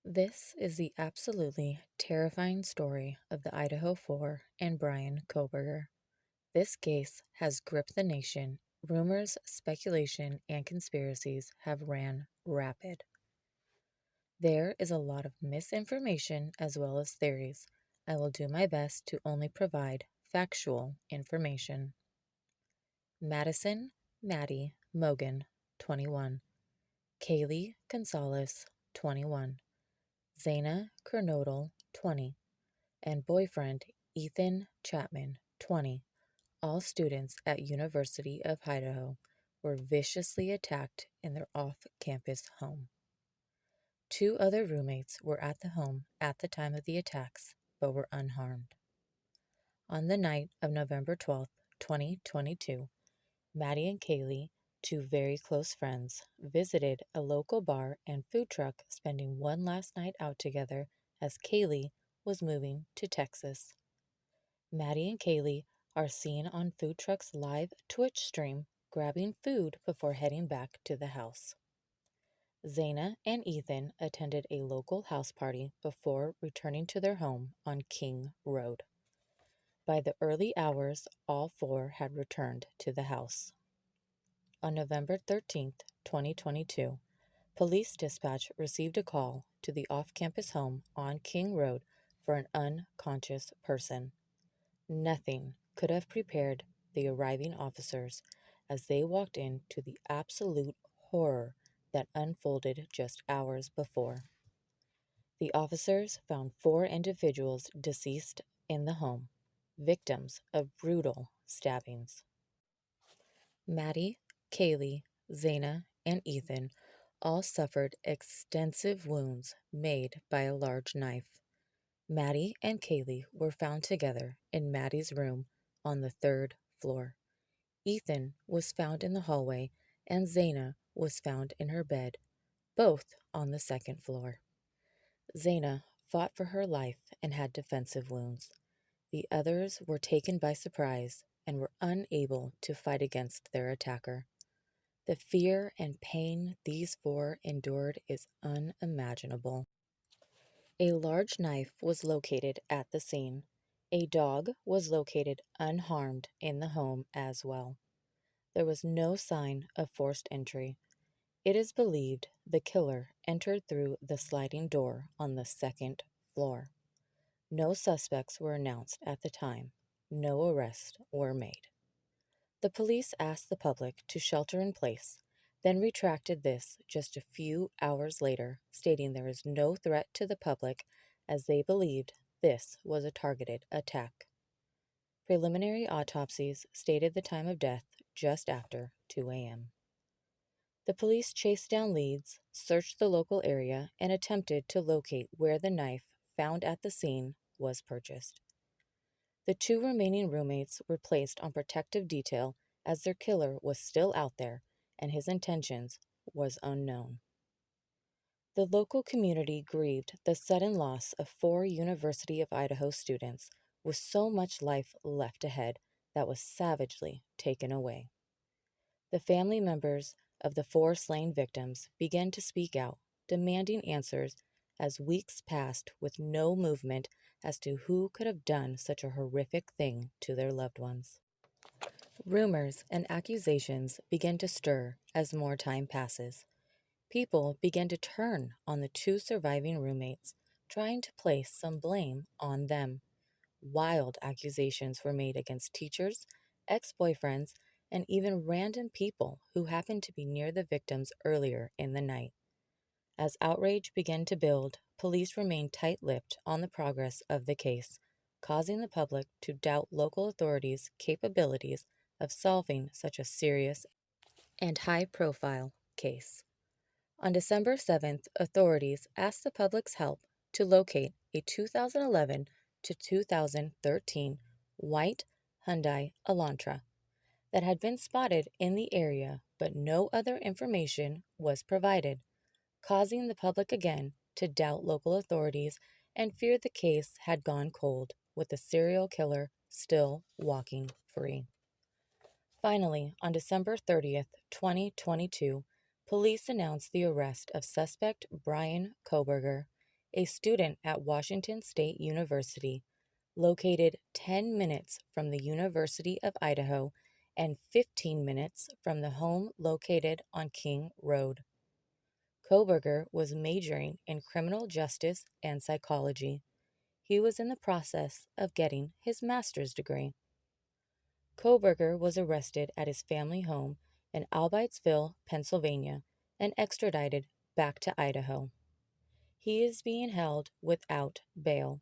This is the absolutely terrifying story of the Idaho 4 and Brian Kohberger. This case has gripped the nation. Rumors, speculation, and conspiracies have ran rapid. There is a lot of misinformation as well as theories. I will do my best to only provide factual information. Madison Maddie Mogan, 21. Kaylee Gonzalez, 21. Zaina Kernodle, 20. And boyfriend Ethan Chapman, 20, all students at University of Idaho, were viciously attacked in their off-campus home. Two other roommates were at the home at the time of the attacks, but were unharmed. On the night of November 12th, 2022, Maddie and Kaylee, two very close friends, visited a local bar and food truck, spending one last night out together as Kaylee was moving to Texas. Maddie and Kaylee are seen on Food Truck's live Twitch stream grabbing food before heading back to the house. Zaina and Ethan attended a local house party before returning to their home on King Road. By the early hours, all four had returned to the house. On November 13th, 2022, police dispatch received a call to the off-campus home on King Road for an unconscious person. Nothing could have prepared the arriving officers as they walked into the absolute horror that unfolded just hours before. The officers found four individuals deceased in the home, victims of brutal stabbings. Maddie, Kaylee, Zaina, and Ethan all suffered extensive wounds made by a large knife. Maddie and Kaylee were found together in Maddie's room on the third floor. Ethan was found in the hallway, and Zaina was found in her bed, both on the second floor. Zaina fought for her life and had defensive wounds. The others were taken by surprise and were unable to fight against their attacker. The fear and pain these four endured is unimaginable. A large knife was located at the scene. A dog was located unharmed in the home as well. There was no sign of forced entry. It is believed the killer entered through the sliding door on the second floor. No suspects were announced at the time. No arrests were made. The police asked the public to shelter in place, then retracted this just a few hours later, stating there is no threat to the public as they believed this was a targeted attack. Preliminary autopsies stated the time of death just after 2 a.m. The police chased down leads, searched the local area, and attempted to locate where the knife found at the scene was purchased. The two remaining roommates were placed on protective detail as their killer was still out there and his intentions was unknown. The local community grieved the sudden loss of four University of Idaho students with so much life left ahead that was savagely taken away. The family members of the four slain victims began to speak out, demanding answers as weeks passed with no movement as to who could have done such a horrific thing to their loved ones. Rumors and accusations begin to stir as more time passes. People begin to turn on the two surviving roommates, trying to place some blame on them. Wild accusations were made against teachers, ex-boyfriends, and even random people who happened to be near the victims earlier in the night. As outrage began to build, police remained tight-lipped on the progress of the case, causing the public to doubt local authorities' capabilities of solving such a serious and high-profile case. On December 7th, authorities asked the public's help to locate a 2011 to 2013 white Hyundai Elantra that had been spotted in the area, but no other information was provided, causing the public again to doubt local authorities and fear the case had gone cold, with the serial killer still walking free. Finally, on December 30th, 2022, police announced the arrest of suspect Brian Kohberger. a student at Washington State University, located 10 minutes from the University of Idaho and 15 minutes from the home located on King Road. Kohberger was majoring in criminal justice and psychology. He was in the process of getting his master's degree. Kohberger was arrested at his family home in Albeitsville, Pennsylvania, and extradited back to Idaho. He is being held without bail.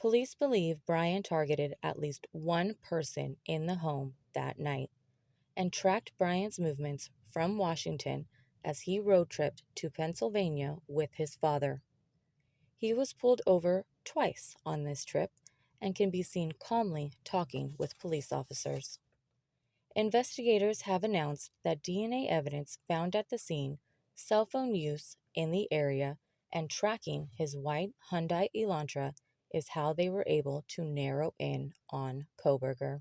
Police believe Brian targeted at least one person in the home that night and tracked Brian's movements from Washington as he road tripped to Pennsylvania with his father. He was pulled over twice on this trip and can be seen calmly talking with police officers. Investigators have announced that DNA evidence found at the scene, cell phone use in the area, and tracking his white Hyundai Elantra is how they were able to narrow in on Kohberger.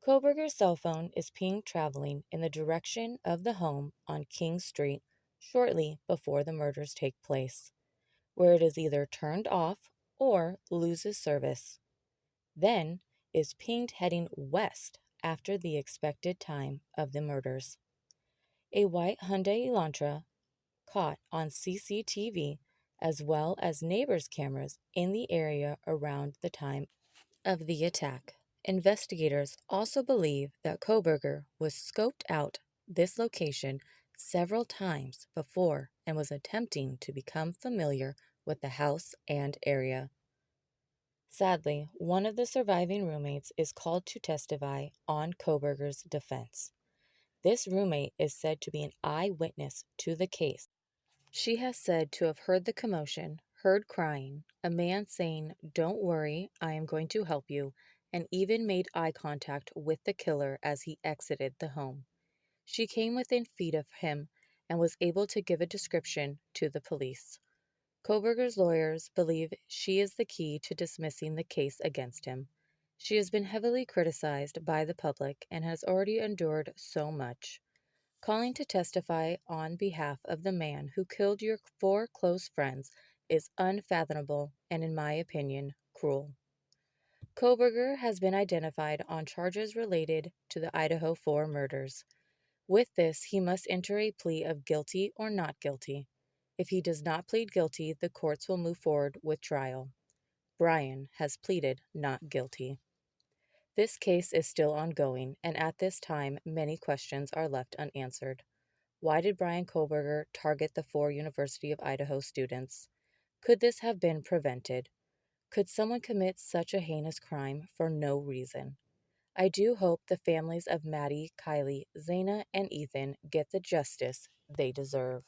Kohberger's cell phone is pinged traveling in the direction of the home on King Street shortly before the murders take place, where it is either turned off or loses service. Then is pinged heading west after the expected time of the murders. A white Hyundai Elantra caught on CCTV as well as neighbors' cameras in the area around the time of the attack. Investigators also believe that Kohberger was scoped out this location several times before and was attempting to become familiar with the house and area. Sadly, one of the surviving roommates is called to testify on Kohberger's defense. This roommate is said to be an eyewitness to the case. She has said to have heard the commotion, heard crying, a man saying, "Don't worry, I am going to help you," and even made eye contact with the killer as he exited the home. She came within feet of him and was able to give a description to the police. Kohberger's lawyers believe she is the key to dismissing the case against him. She has been heavily criticized by the public and has already endured so much. Calling to testify on behalf of the man who killed your four close friends is unfathomable and, in my opinion, cruel. Kohberger has been identified on charges related to the Idaho 4 murders. With this, he must enter a plea of guilty or not guilty. If he does not plead guilty, the courts will move forward with trial. Brian has pleaded not guilty. This case is still ongoing, and at this time, many questions are left unanswered. Why did Brian Kohberger target the four University of Idaho students? Could this have been prevented? Could someone commit such a heinous crime for no reason? I do hope the families of Maddie, Kylie, Zaina, and Ethan get the justice they deserve.